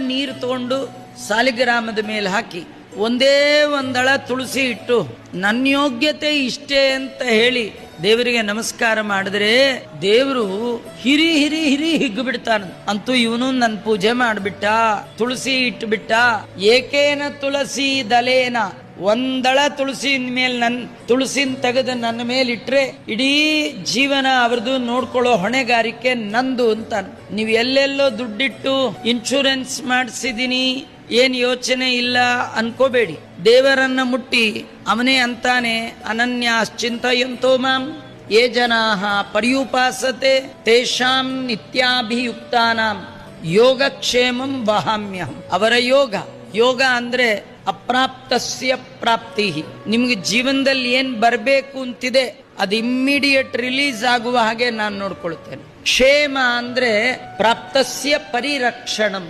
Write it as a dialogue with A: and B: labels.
A: ನೀರು ತಗೊಂಡು ಸಾಲಿಗ್ರಾಮದ ಮೇಲೆ ಹಾಕಿ ಒಂದೇ ಒಂದಳ ತುಳಸಿ ಇಟ್ಟು ನನ್ನ ಯೋಗ್ಯತೆ ಇಷ್ಟೇ ಅಂತ ಹೇಳಿ ದೇವರಿಗೆ ನಮಸ್ಕಾರ ಮಾಡಿದ್ರೆ ದೇವರು ಹಿರಿ ಹಿರಿ ಹಿರಿ ಹಿಗ್ಗು ಬಿಡ್ತಾನ. ಅಂತೂ ಇವನು ನನ್ನ ಪೂಜೆ ಮಾಡಿಬಿಟ್ಟ, ತುಳಸಿ ಇಟ್ಟುಬಿಟ್ಟ. ಏಕೇನ ತುಳಸಿ ದಲೇನ, ಒಂದಳ ತುಳಸಿ ಮೇಲೆ ತುಳಸಿನ ತೆಗೆದು ನನ್ನ ಮೇಲೆ ಇಟ್ರೆ ಇಡೀ ಜೀವನ ಅವ್ರದ್ದು ನೋಡ್ಕೊಳ್ಳೋ ಹೊಣೆಗಾರಿಕೆ ನಂದು ಅಂತ. ನೀವು ಎಲ್ಲೆಲ್ಲೋ ದುಡ್ಡಿಟ್ಟು ಇನ್ಶೂರೆನ್ಸ್ ಮಾಡಿಸಿದೀನಿ, ಏನ್ ಯೋಚನೆ ಇಲ್ಲ ಅನ್ಕೋಬೇಡಿ. ದೇವರನ್ನ ಮುಟ್ಟಿ ಅವನೇ ಅಂತಾನೆ, ಅನನ್ಯಾಶ್ಚಿಂತಯಂತೋ ಮಾಂ ಯೇ ಜನಾಃ ಪರ್ಯುಪಾಸತೆ ತೇಷಾಂ ನಿತ್ಯಾಭಿಯುಕ್ತಾನಾಂ ಯೋಗಕ್ಷೇಮಂ ವಹಾಮ್ಯಹಂ. ಅವರ ಯೋಗ ಅಂದ್ರೆ ಅಪ್ರಾಪ್ತಸ್ಯ ಪ್ರಾಪ್ತಿ. ನಿಮ್ಗೆ ಜೀವನದಲ್ಲಿ ಏನ್ ಬರಬೇಕು ಅಂತಿದೆ ಅದು ಇಮ್ಮಿಡಿಯೇಟ್ ರಿಲೀಸ್ ಆಗುವ ಹಾಗೆ ನಾನು ನೋಡ್ಕೊಳ್ತೇನೆ. ಕ್ಷೇಮ ಅಂದ್ರೆ ಪ್ರಾಪ್ತಸ್ಯ ಪರಿರಕ್ಷಣಂ.